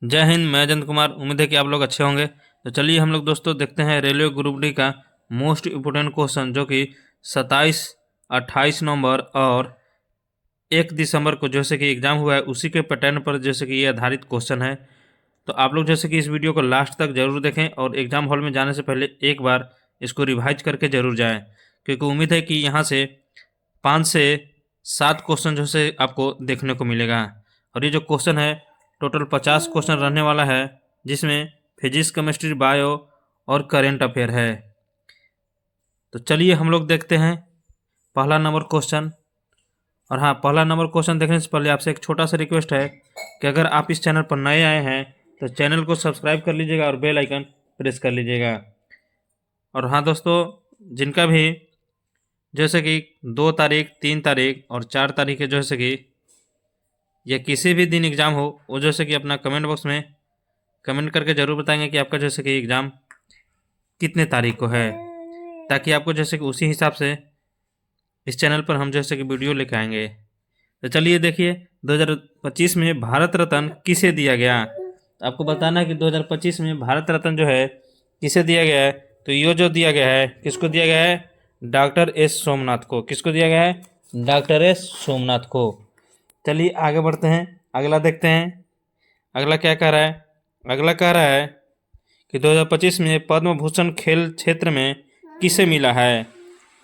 जय हिंद। मैं अजंत कुमार। उम्मीद है कि आप लोग अच्छे होंगे। तो चलिए हम लोग दोस्तों देखते हैं रेलवे ग्रुप डी का मोस्ट इम्पोर्टेंट क्वेश्चन, जो कि 27, 28 नवंबर और 1 दिसंबर को जैसे कि एग्जाम हुआ है, उसी के पैटर्न पर जैसे कि ये आधारित क्वेश्चन है। तो आप लोग जैसे कि इस वीडियो को लास्ट तक जरूर देखें और एग्जाम हॉल में जाने से पहले एक बार इसको रिवाइज करके जरूर जाएं, क्योंकि उम्मीद है कि यहाँ से 5 से 7 क्वेश्चन जो से आपको देखने को मिलेगा। और ये जो क्वेश्चन है टोटल 50 क्वेश्चन रहने वाला है, जिसमें फिजिक्स, केमिस्ट्री, बायो और करेंट अफेयर है। तो चलिए हम लोग देखते हैं पहला नंबर क्वेश्चन। और हाँ, पहला नंबर क्वेश्चन देखने से पहले आपसे एक छोटा सा रिक्वेस्ट है कि अगर आप इस चैनल पर नए आए हैं तो चैनल को सब्सक्राइब कर लीजिएगा और बेल आइकन प्रेस कर लीजिएगा। और हाँ दोस्तों, जिनका भी जैसे कि 2 तारीख, 3 तारीख और 4 तारीख है जैसे कि या किसी भी दिन एग्ज़ाम हो, वो जैसे कि अपना कमेंट बॉक्स में कमेंट करके ज़रूर बताएंगे कि आपका जैसे कि एग्ज़ाम कितने तारीख को है, ताकि आपको जैसे कि उसी हिसाब से इस चैनल पर हम जैसे कि वीडियो लेके आएंगे। तो चलिए देखिए, 2025 में भारत रत्न किसे दिया गया। तो आपको बताना है कि 2025 में भारत रत्न जो है किसे दिया गया है। तो ये जो दिया गया है, किसको दिया गया है? डॉक्टर एस सोमनाथ को। किसको दिया गया है? डॉक्टर एस सोमनाथ को। चलिए आगे बढ़ते हैं, अगला देखते हैं। अगला क्या कह रहा है? अगला कह रहा है कि 2025 में पद्म भूषण खेल क्षेत्र में किसे मिला है।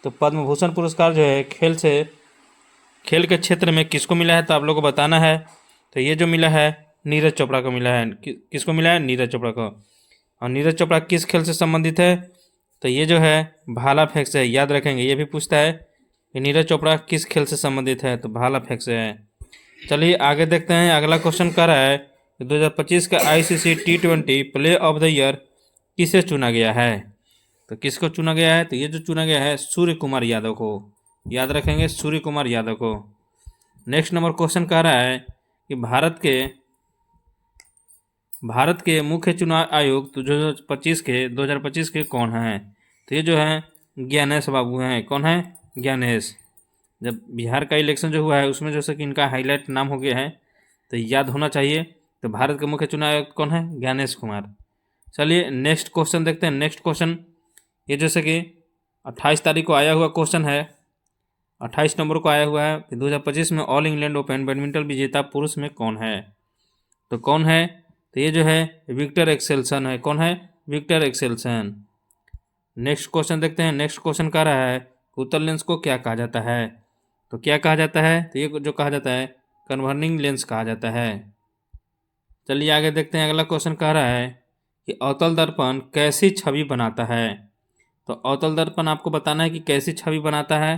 तो पद्म भूषण पुरस्कार जो है खेल के क्षेत्र में किसको मिला है, तो आप लोगों को बताना है। तो ये जो मिला है नीरज चोपड़ा को मिला है। किसको मिला है? नीरज चोपड़ा को। और नीरज चोपड़ा किस खेल से संबंधित है? तो ये जो है भाला फेंक से है। याद रखेंगे, ये भी पूछता है कि नीरज चोपड़ा किस खेल से संबंधित है, तो भाला फेंक से है। चलिए आगे देखते हैं। अगला क्वेश्चन कह रहा है कि 2025 का ICC T20 player of the year किसे चुना गया है। तो किसको चुना गया है? तो ये जो चुना गया है सूर्य कुमार यादव को। याद रखेंगे, सूर्य कुमार यादव को। नेक्स्ट नंबर क्वेश्चन कह रहा है कि भारत के मुख्य चुनाव आयुक्त तो 2025 के कौन हैं। तो ये जो है ज्ञानेश बाबू हैं। कौन है? ज्ञानेश। जब बिहार का इलेक्शन जो हुआ है उसमें जैसे कि इनका हाईलाइट नाम हो गया है, तो याद होना चाहिए। तो भारत के मुख्य चुनाव आयुक्त कौन है? ज्ञानेश कुमार। चलिए नेक्स्ट क्वेश्चन देखते हैं। नेक्स्ट क्वेश्चन ये जैसे कि 28 तारीख को आया हुआ क्वेश्चन है, 28 नंबर को आया हुआ है कि 2025 में ऑल इंग्लैंड ओपन बैडमिंटन विजेता पुरुष में कौन है। तो कौन है? तो ये जो है विक्टर एक्सेल्सन है। कौन है? Victor Axelsen. नेक्स्ट क्वेश्चन देखते हैं। नेक्स्ट क्वेश्चन कह रहा है उत्तल लेंस को क्या कहा जाता है। तो क्या कहा जाता है? तो ये जो कहा जाता है कन्वर्निंग लेंस कहा जाता है। चलिए आगे देखते हैं। अगला क्वेश्चन कह रहा है कि अवतल दर्पण कैसी छवि बनाता है। तो अवतल दर्पण आपको बताना है कि कैसी छवि बनाता है।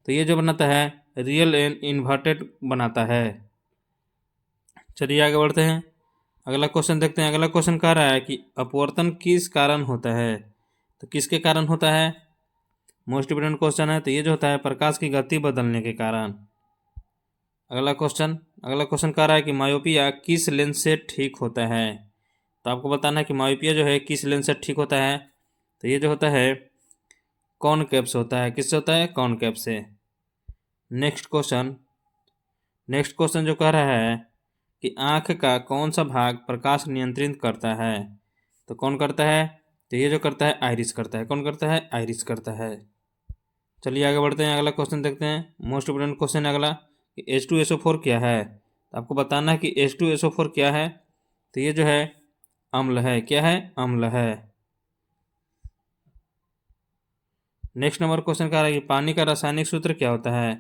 तो ये जो बनाता है रियल एंड इन्वर्टेड बनाता है। चलिए आगे बढ़ते हैं। अगला क्वेश्चन देखते हैं। अगला क्वेश्चन कह रहा है कि अपवर्तन किस कारण होता है। तो किसके कारण होता है? मोस्ट इम्पोर्टेंट क्वेश्चन है। तो ये जो होता है प्रकाश की गति बदलने के कारण। अगला क्वेश्चन कह रहा है कि मायोपिया किस लेंस से ठीक होता है। तो आपको बताना है कि मायोपिया जो है किस लेंस से ठीक होता है। तो ये जो होता है कॉनकेव से होता है। किससे होता है? कॉनकेव से। नेक्स्ट क्वेश्चन जो कह रहा है कि आँख का कौन सा भाग प्रकाश नियंत्रित करता है। तो कौन करता है? तो ये जो करता है आइरिस करता है। कौन करता है? आइरिस करता है। चलिए आगे बढ़ते हैं। अगला क्वेश्चन देखते हैं। मोस्ट इम्पोर्टेंट क्वेश्चन है अगला कि H2SO4 क्या है। तो आपको बताना है कि H2SO4 क्या है। तो ये जो है अम्ल है। क्या है? अम्ल है। नेक्स्ट नंबर क्वेश्चन कह रहा है कि पानी का रासायनिक सूत्र क्या होता है।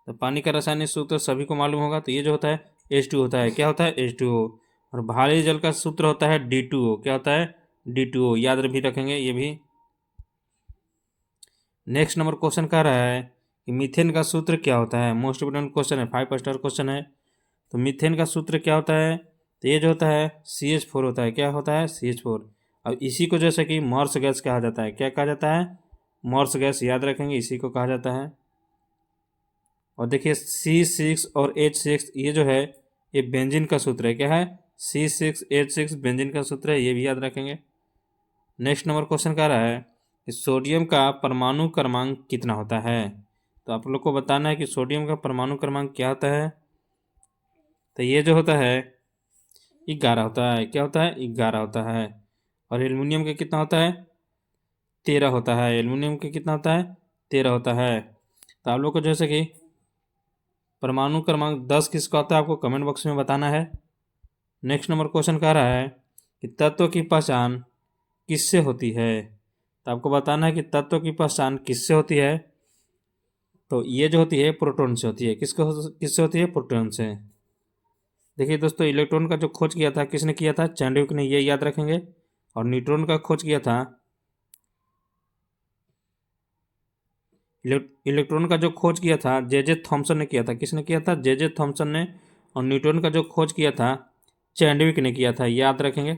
तो पानी का रासायनिक सूत्र सभी को मालूम होगा। तो ये जो होता है H2 होता है। क्या होता है? H2O। और भारी जल का सूत्र होता है D2O। क्या होता है? D2O। याद भी रखेंगे ये भी। नेक्स्ट नंबर क्वेश्चन कह रहा है कि मीथेन का सूत्र क्या होता है। मोस्ट इम्पोर्टेंट क्वेश्चन है, 5 स्टार क्वेश्चन है। तो मीथेन का सूत्र क्या होता है? तो ये जो होता है CH4 होता है। क्या होता है? CH4। अब इसी को जैसे कि मॉर्स गैस कहा जाता है। क्या कहा जाता है? Moore's gas. याद रखेंगे, इसी को कहा जाता है। और देखिए C6 और H6 ये जो है ये बेंजीन का सूत्र है। क्या है? C6H6 बेंजीन का सूत्र है, ये भी याद रखेंगे। नेक्स्ट नंबर क्वेश्चन कह रहा है कि सोडियम का परमाणु क्रमांक कितना होता है। तो आप लोग को बताना है कि सोडियम का परमाणु क्रमांक क्या होता है। तो ये जो होता है 11 होता है। क्या होता है? 11 होता है। और एल्युमिनियम का कितना होता है? 13 होता है। एल्युमिनियम का कितना होता है? 13 होता है। तो आप लोग को जैसे कि परमाणु क्रमांक 10 किसका होता है आपको कमेंट बॉक्स में बताना है। नेक्स्ट नंबर क्वेश्चन कह रहा है कि तत्व की पहचान किससे होती है। तो आपको बताना है कि तत्व की पहचान किससे होती है। तो ये जो होती है प्रोटॉन से होती है। किससे होती है? प्रोटॉन से। देखिए दोस्तों, इलेक्ट्रॉन का जो खोज किया था किसने किया था? चैंडविक ने, ये याद रखेंगे। और न्यूट्रॉन का खोज किया था, इलेक्ट्रॉन का जो खोज किया था जे थॉमसन ने किया था। किसने किया था? जे थॉमसन ने। और न्यूट्रॉन का जो खोज किया था चैंडविक ने किया था, याद रखेंगे।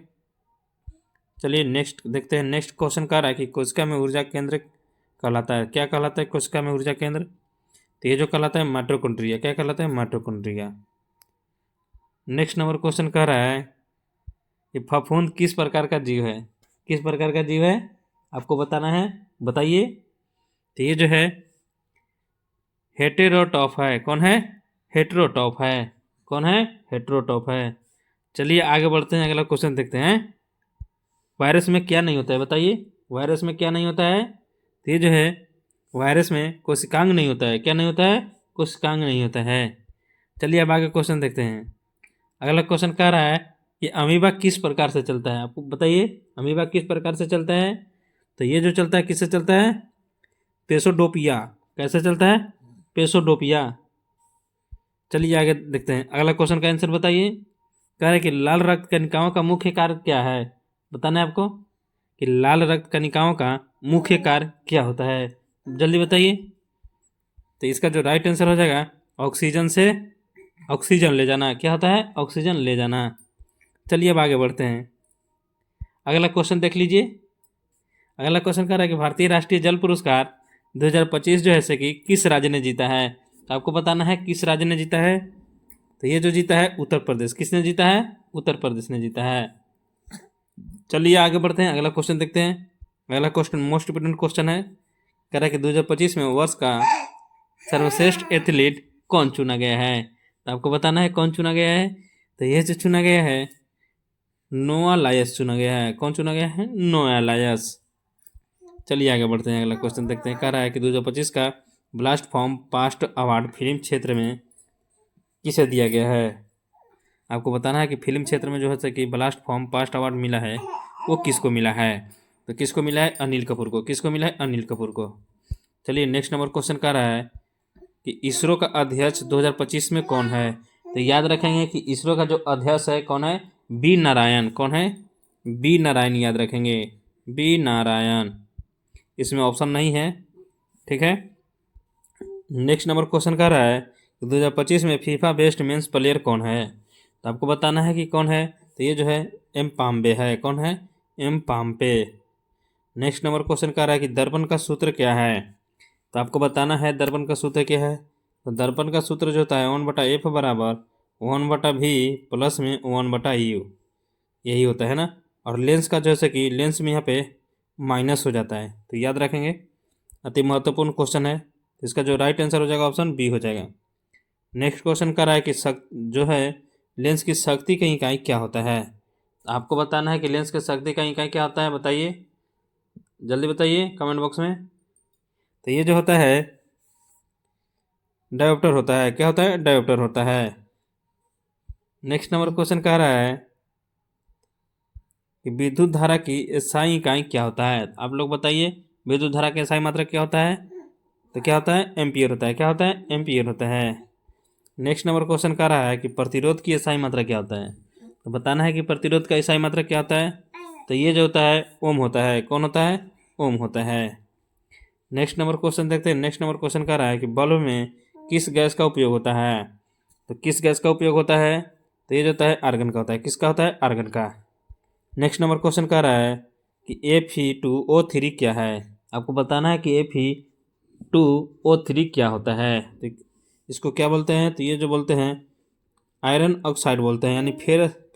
चलिए नेक्स्ट देखते हैं। नेक्स्ट क्वेश्चन कह रहा है कि कोशिका में ऊर्जा केंद्र कहलाता है। क्या कहलाता है कोशिका में ऊर्जा केंद्र? तो ये जो कहलाता है माइटोकॉन्ड्रिया। क्या कहलाता है? माइटोकॉन्ड्रिया। नेक्स्ट नंबर क्वेश्चन कह रहा है कि फफूंद किस प्रकार का जीव है। किस प्रकार का जीव है आपको बताना है, बताइए। तो ये जो है हेटेरोटॉप है। कौन है? हेटेरोटॉप है। कौन है? हेटेरोटॉप है। चलिए आगे बढ़ते हैं, अगला क्वेश्चन देखते हैं। वायरस में क्या नहीं होता है बताइए। वायरस में क्या नहीं होता है? तो ये जो है वायरस में कोशिकांग नहीं होता है। क्या नहीं होता है? कोशिकांग नहीं होता है। चलिए अब आगे क्वेश्चन देखते हैं। अगला क्वेश्चन कह रहा है कि अमीबा किस प्रकार से चलता है। आपको बताइए अमीबा किस प्रकार से चलता है। तो ये जो चलता है किससे चलता है? पेसोडोपिया। कैसे चलता है? पेसोडोपिया। चलिए आगे देखते हैं। अगला क्वेश्चन का आंसर बताइए। कह रहा है कि लाल रक्त कणिकाओं का मुख्य कार्य क्या है। बताना है आपको कि लाल रक्त कणिकाओं का मुख्य कार्य क्या होता है। जल्दी बताइए। तो इसका जो राइट आंसर हो जाएगा ऑक्सीजन से ऑक्सीजन ले जाना। क्या होता है? ऑक्सीजन ले जाना। चलिए अब आगे बढ़ते हैं। अगला क्वेश्चन देख लीजिए। अगला क्वेश्चन कह रहा है कि भारतीय राष्ट्रीय जल पुरस्कार 2025 जो है से कि किस राज्य ने जीता है। तो आपको बताना है किस राज्य ने जीता है। तो ये जो जीता है उत्तर प्रदेश। किसने जीता है? उत्तर प्रदेश ने जीता है। चलिए आगे बढ़ते हैं, अगला क्वेश्चन देखते हैं। अगला क्वेश्चन मोस्ट इंपोर्टेंट क्वेश्चन है। कह रहा है कि 2025 में वर्ष का सर्वश्रेष्ठ एथलीट कौन चुना गया है। तो आपको बताना है कौन चुना गया है। तो ये जो चुना गया है नोआ लायस चुना गया है। कौन चुना गया है? नोआ लायस। चलिए आगे बढ़ते हैं, अगला क्वेश्चन देखते हैं। कह रहा है कि 2025 का blast from past award film क्षेत्र में किसे दिया गया है। आपको बताना है कि फिल्म क्षेत्र में जो है कि ब्लास्ट फ्रॉम पास्ट अवार्ड मिला है वो किसको मिला है। तो किसको मिला है? अनिल कपूर को। किसको मिला है? अनिल कपूर को। चलिए नेक्स्ट नंबर क्वेश्चन कह रहा है कि इसरो का अध्यक्ष 2025 में कौन है। तो याद रखेंगे कि इसरो का जो अध्यक्ष है कौन है? बी नारायण। कौन है? बी नारायण, याद रखेंगे। बी नारायण। इसमें ऑप्शन नहीं है, ठीक है। नेक्स्ट नंबर क्वेश्चन कह रहा है 2025 में फीफा बेस्ट मेंस प्लेयर कौन है। तो आपको बताना है कि कौन है। तो ये जो है एम पाम्बे है। कौन है? एम पाम्बे। नेक्स्ट नंबर क्वेश्चन कह रहा है कि दर्पण का सूत्र क्या है। तो आपको बताना है दर्पण का सूत्र क्या है। तो दर्पण का सूत्र जो होता है 1/f बराबर 1/v प्लस में 1/u, यही होता है ना। और लेंस का जैसे कि लेंस में यहाँ पे माइनस हो जाता है, तो याद रखेंगे। अति महत्वपूर्ण क्वेश्चन है। इसका जो राइट आंसर हो जाएगा ऑप्शन बी हो जाएगा। नेक्स्ट क्वेश्चन कर रहा है कि जो है लेंस की शक्ति का इकाई क्या होता है। आपको बताना है कि लेंस की शक्ति का इकाई क्या होता है, बताइए, जल्दी बताइए कमेंट बॉक्स में। तो ये जो होता है डायोप्टर होता है। क्या होता है? डायोप्टर होता है। नेक्स्ट नंबर क्वेश्चन कह रहा है कि विद्युत धारा की SI इकाई क्या होता है। आप लोग बताइए विद्युत धारा की SI मात्रक क्या होता है। तो क्या होता है? एम्पियर होता है। क्या होता है? एम्पियर होता है। नेक्स्ट नंबर क्वेश्चन कह रहा है कि प्रतिरोध की SI मात्रा क्या होता है। तो बताना है कि प्रतिरोध का SI मात्रा क्या होता है। तो ये जो होता है ओम होता है। कौन होता है? ओम होता है। नेक्स्ट नंबर क्वेश्चन देखते हैं। नेक्स्ट नंबर क्वेश्चन कह रहा है कि बल्ब में किस गैस का उपयोग होता है। तो किस गैस का उपयोग होता है। तो ये जो होता है आर्गन का होता है। किसका होता है? आर्गन का। नेक्स्ट नंबर क्वेश्चन कह रहा है कि Fe2O3 क्या है। आपको बताना है कि Fe2O3 क्या होता है। तो इसको क्या बोलते हैं। तो ये जो बोलते हैं आयरन ऑक्साइड बोलते हैं, यानी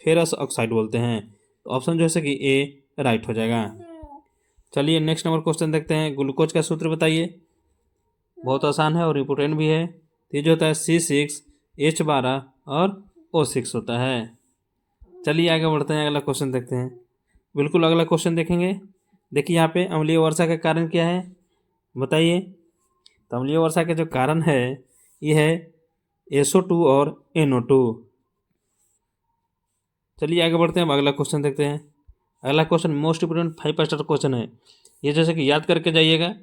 फेरस ऑक्साइड बोलते हैं। तो ऑप्शन जो है कि ए राइट हो जाएगा। चलिए नेक्स्ट नंबर क्वेश्चन देखते हैं। ग्लूकोज का सूत्र बताइए। बहुत आसान है और इम्पोर्टेंट भी है। तो ये जो होता है C6H12 और O6 होता है। चलिए आगे बढ़ते हैं, अगला क्वेश्चन देखते हैं। बिल्कुल अगला क्वेश्चन देखेंगे। देखिए यहाँ पे अम्लीय वर्षा का कारण क्या है बताइए। तो अम्लीय वर्षा के जो कारण है ये है SO2 और NO2। चलिए आगे बढ़ते हैं, अब अगला क्वेश्चन देखते हैं। अगला question most important 5 star question है ये, जैसे कि याद करके जाइएगा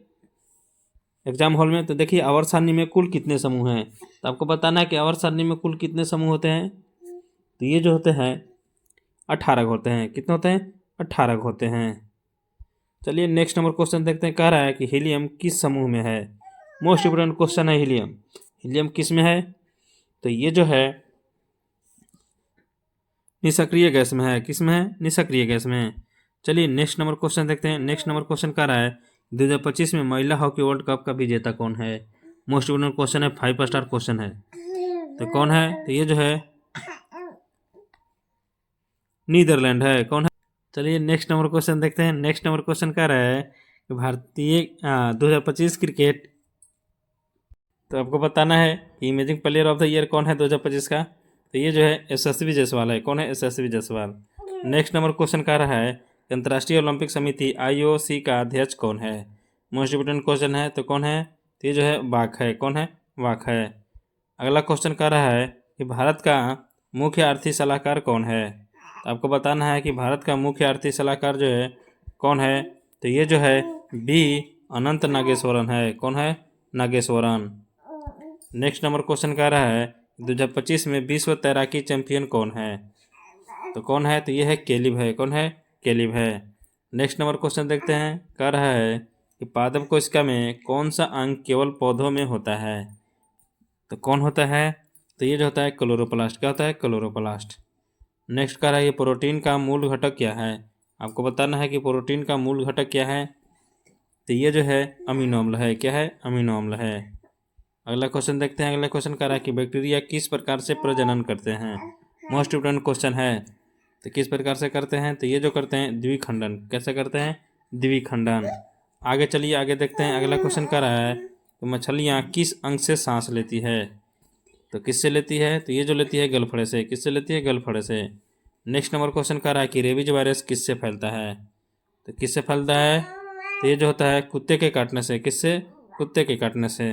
एग्जाम हॉल में। तो देखिए आवर्त सारणी में कुल कितने समूह हैं, तो आपको बताना है कि आवर्त सारणी में कुल कितने समूह होते हैं। तो ये जो होते हैं 18 होते हैं। कितने होते हैं? 18 होते हैं। चलिए नेक्स्ट नंबर क्वेश्चन देखते हैं। कह रहा है कि हीलियम किस समूह में है। मोस्ट इंपोर्टेंट क्वेश्चन है हीलियम। हीलियम किस में है? तो ये जो है निष्क्रिय गैस में है। किस में है? निष्क्रिय गैस में। चलिए नेक्स्ट नंबर क्वेश्चन देखते हैं। नेक्स्ट नंबर क्वेश्चन कह रहा है 2025 में महिला हॉकी वर्ल्ड कप का विजेता कौन है। मोस्ट इंपोर्टेंट क्वेश्चन है, 5 स्टार क्वेश्चन है। तो कौन है? तो ये जो है नीदरलैंड है। कौन है? चलिए नेक्स्ट नंबर क्वेश्चन देखते हैं। नेक्स्ट नंबर क्वेश्चन कह रहा है कि भारतीय 2025 क्रिकेट, तो आपको बताना है कि imaging player of the year कौन है 2025 का। तो ये जो है यशस्वी जायसवाल है। कौन है? यशस्वी जायसवाल। नेक्स्ट नंबर क्वेश्चन कह रहा है कि अंतर्राष्ट्रीय ओलंपिक समिति IOC का अध्यक्ष कौन है। मोस्ट इंपोर्टेंट क्वेश्चन है। तो कौन है? तो ये जो है बाक है। कौन है? बाक है। अगला क्वेश्चन कह रहा है कि भारत का मुख्य आर्थिक सलाहकार कौन है। तो आपको बताना है कि भारत का मुख्य आर्थिक सलाहकार जो है कौन है। तो ये जो है B अनंत नागेश्वरन है। कौन है? नागेश्वरन। नेक्स्ट नंबर क्वेश्चन कह रहा है 2025 में विश्व तैराकी चैंपियन कौन है। तो कौन है? तो ये है केलिब है। कौन है? केलिब है। नेक्स्ट नंबर क्वेश्चन देखते हैं। कह रहा है कि पादप कोशिका में कौन सा अंग केवल पौधों में होता है। तो कौन होता है? तो ये जो होता है क्लोरोप्लास्ट। क्या होता है? क्लोरोप्लास्ट। नेक्स्ट कह रहा है कि प्रोटीन का मूल घटक क्या है। आपको बताना है कि प्रोटीन का मूल घटक क्या है। तो ये जो है अमीनो अम्ल है। क्या है? अमीनो अम्ल है। अगला क्वेश्चन देखते हैं। अगला क्वेश्चन कह रहा है कि बैक्टीरिया किस प्रकार से प्रजनन करते हैं। मोस्ट इंपोर्टेंट क्वेश्चन है। तो किस प्रकार से करते हैं? तो ये जो करते हैं द्विखंडन। कैसे करते हैं? द्विखंडन। आगे चलिए आगे देखते हैं। अगला क्वेश्चन कह रहा है कि मछलियाँ किस अंग से सांस लेती है। तो किससे लेती है? तो ये जो लेती है गलफड़े से। किससे लेती है? गलफड़े से। नेक्स्ट नंबर क्वेश्चन कह रहा है कि रेबीज वायरस किससे फैलता है। तो किससे फैलता है? तो ये जो होता है कुत्ते के काटने से। किससे? कुत्ते के काटने से।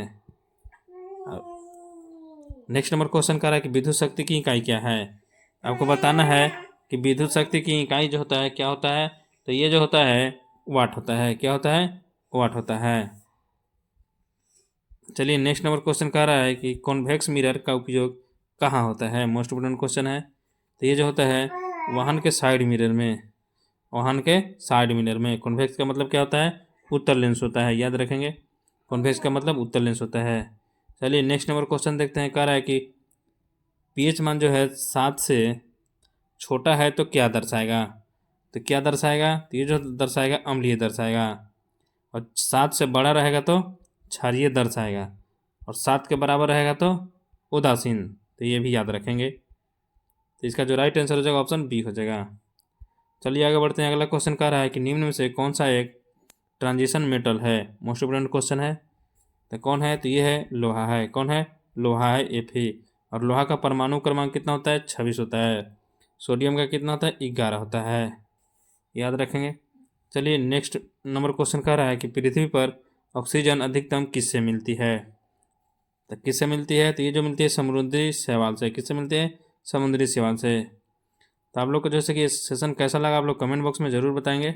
नेक्स्ट नंबर क्वेश्चन कह रहा है कि विद्युत शक्ति की इकाई क्या है। आपको बताना है कि विद्युत शक्ति की इकाई जो होता है क्या होता है। तो ये जो होता है वाट होता है। क्या होता है? वाट होता है। चलिए नेक्स्ट नंबर क्वेश्चन कह रहा है कि कॉन्वेक्स मिरर का उपयोग कहाँ होता है। मोस्ट इंपोर्टेंट क्वेश्चन है। तो ये जो होता है वाहन के साइड मिरर में। वाहन के साइड मिरर में। कॉन्वेक्स का मतलब क्या होता है? उत्तर लेंस होता है। याद रखेंगे, कॉन्वेक्स का मतलब उत्तर लेंस होता है। चलिए नेक्स्ट नंबर क्वेश्चन देखते हैं। कह रहा है कि pH मान जो है 7 से छोटा है तो क्या दर्शाएगा। तो क्या दर्शाएगा? तो ये जो दर्शाएगा अम्लीय दर्शाएगा। और 7 से बड़ा रहेगा तो क्षारीय दर्शाएगा। और 7 के बराबर रहेगा तो उदासीन। तो ये भी याद रखेंगे। तो इसका जो राइट आंसर हो जाएगा ऑप्शन B हो जाएगा। चलिए आगे बढ़ते हैं। अगला क्वेश्चन कह रहा है कि निम्न में से कौन सा एक ट्रांजिशन मेटल है। मोस्ट इंपोर्टेंट क्वेश्चन है। तो कौन है? तो ये है लोहा है। कौन है? लोहा है Fe। और लोहा का परमाणु क्रमांक कितना होता है? 26 होता है। सोडियम का कितना होता है? 11 होता है। याद रखेंगे। चलिए नेक्स्ट नंबर क्वेश्चन कह रहा है कि पृथ्वी पर ऑक्सीजन अधिकतम किससे मिलती है। तो किससे मिलती है? तो ये जो मिलती है समुद्री शैवाल से। किससे मिलती है? समुद्री शैवाल से। तो आप लोग को जैसे कि सेशन कैसा लगा आप लोग कमेंट बॉक्स में ज़रूर बताएंगे।